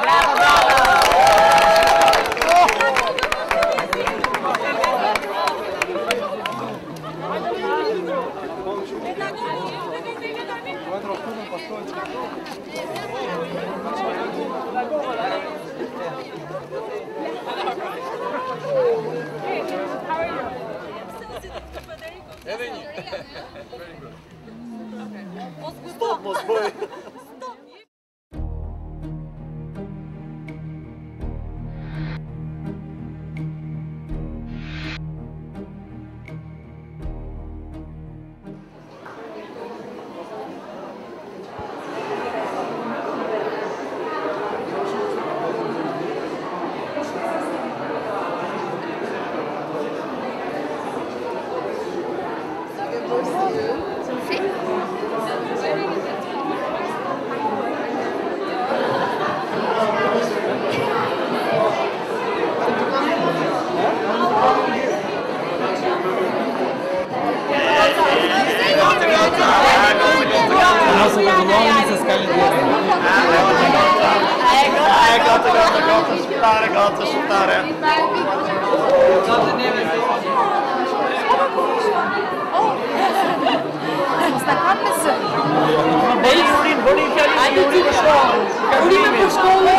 Bravo, bravo! Stop, boy. Gata, soltare. Stakat mısın? Hadi Uğrayayım mı poşkolu?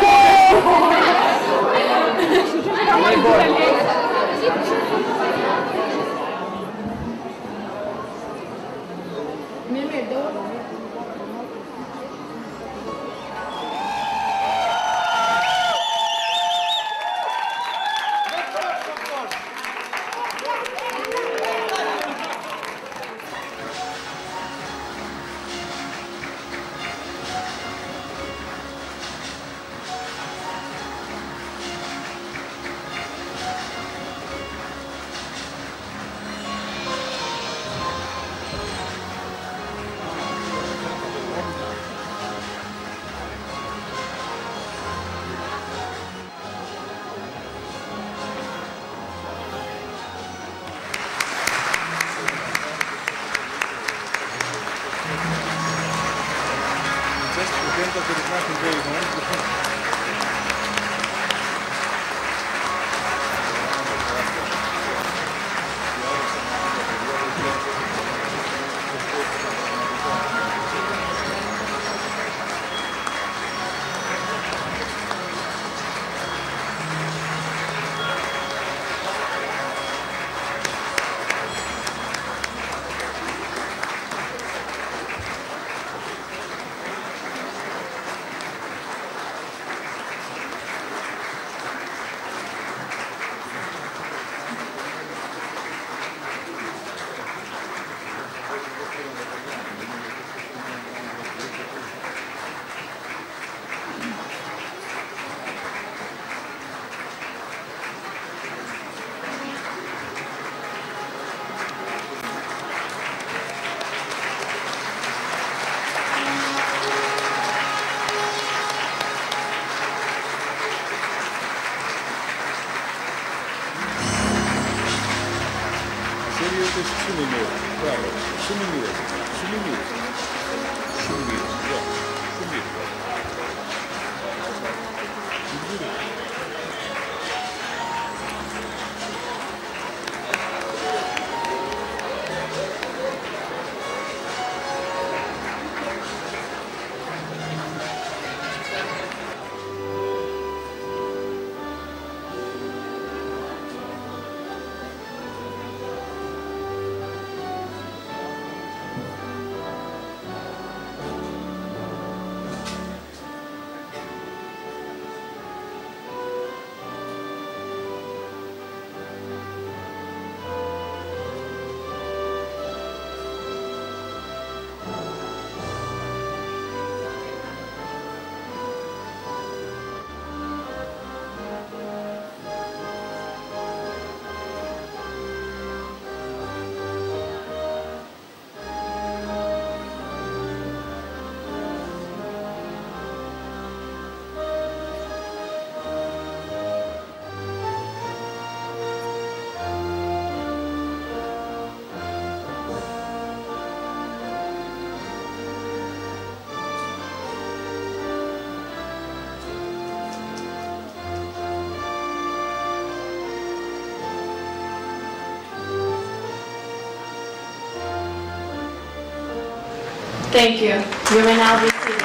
Thank you. You may now be seated.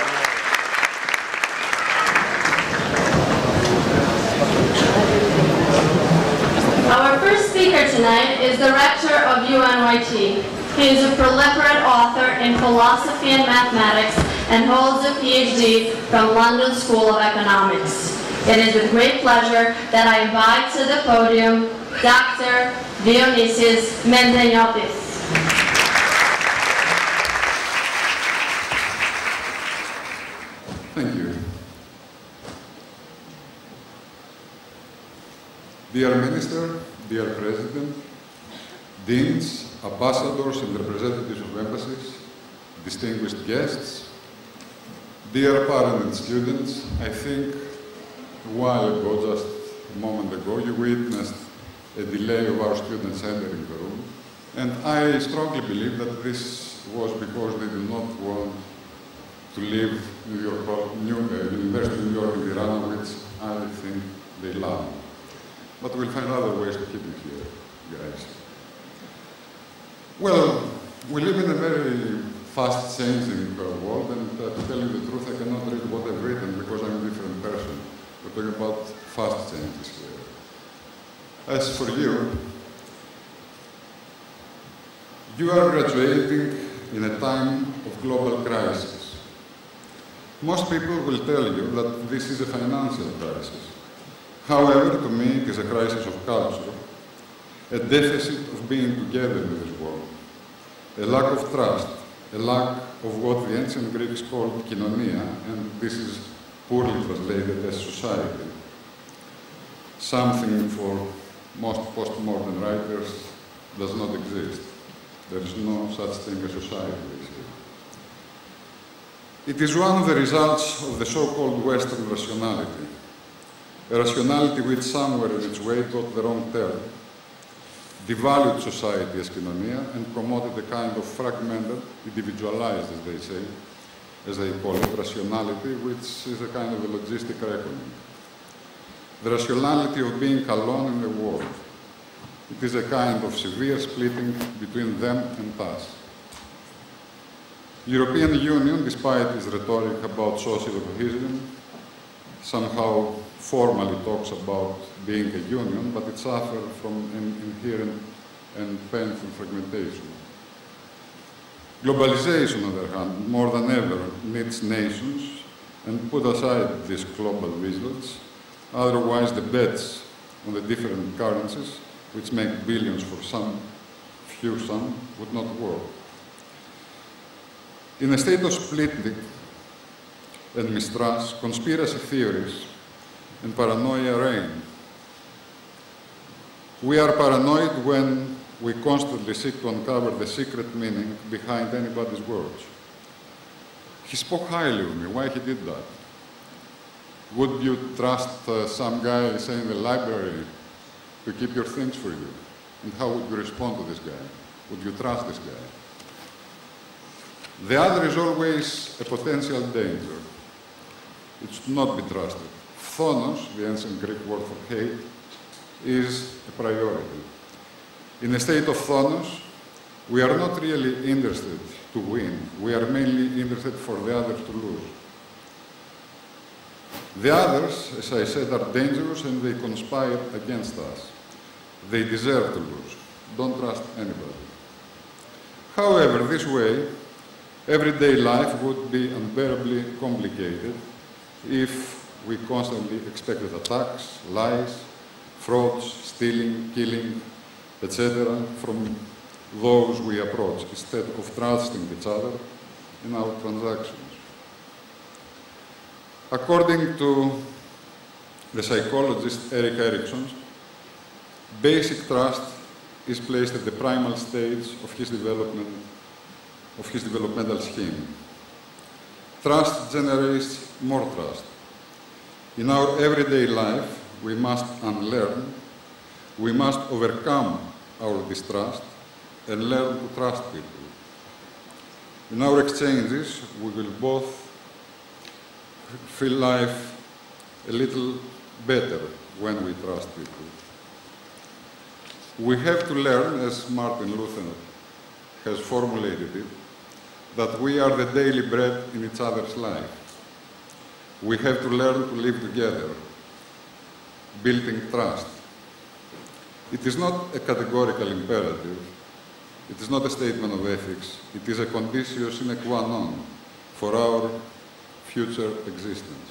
Our first speaker tonight is the rector of UNYT. He is a prolific author in philosophy and mathematics and holds a PhD from London School of Economics. It is with great pleasure that I invite to the podium Dr. Dionysios Mendeniotis. Thank you. Dear Minister, dear President, deans, ambassadors and representatives of embassies, distinguished guests, dear parents and students, I think a while ago, just a moment ago, you witnessed a delay of our students entering the room, and I strongly believe that this was because they did not want to leave University of New York in Tirana, which I think they love. But we'll find other ways to keep you here, guys. Well, we live in a very fast-changing world, and to tell you the truth, I cannot read what I've written because I'm a different person. We're talking about fast changes here. As for you, you are graduating in a time of global crisis. Most people will tell you that this is a financial crisis. However, to me, it is a crisis of culture, a deficit of being together in this world, a lack of trust, a lack of what the ancient Greeks called koinonia, and this is poorly translated as society. Something for most postmodern writers does not exist. There is no such thing as society, they say. It is one of the results of the so-called Western rationality, a rationality which somewhere in its way taught the wrong term, devalued society as koinonia, and promoted a kind of fragmented, individualized, as they say, as they call it, rationality, which is a kind of a logistic reckoning. The rationality of being alone in the world. It is a kind of severe splitting between them and us. European Union, despite its rhetoric about social cohesion, somehow formally talks about being a union, but it suffers from an inherent and painful fragmentation. Globalization, on the other hand, more than ever needs nations, and put aside these global results, otherwise the bets on the different currencies, which make billions for some, few some, would not work. In a state of splitting and mistrust, conspiracy theories and paranoia reign. We are paranoid when we constantly seek to uncover the secret meaning behind anybody's words. He spoke highly of me. Why he did that? Would you trust some guy, say, in the library to keep your things for you? And how would you respond to this guy? Would you trust this guy? The other is always a potential danger. It should not be trusted. Phonos, the ancient Greek word for hate, is a priority. In a state of phonos, we are not really interested to win. We are mainly interested for the others to lose. The others, as I said, are dangerous and they conspire against us. They deserve to lose. Don't trust anybody. However, this way, everyday life would be unbearably complicated if we constantly expected attacks, lies, frauds, stealing, killing, etc. from those we approach, instead of trusting each other in our transactions. According to the psychologist Erik Erikson, basic trust is placed at the primal stage of his developmental scheme. Trust generates more trust. In our everyday life, we must unlearn, we must overcome our distrust and learn to trust people. In our exchanges, we will both feel life a little better when we trust people. We have to learn, as Martin Luther has formulated it, that we are the daily bread in each other's life. We have to learn to live together, building trust. It is not a categorical imperative. It is not a statement of ethics. It is a conditio sine qua non for our future existence.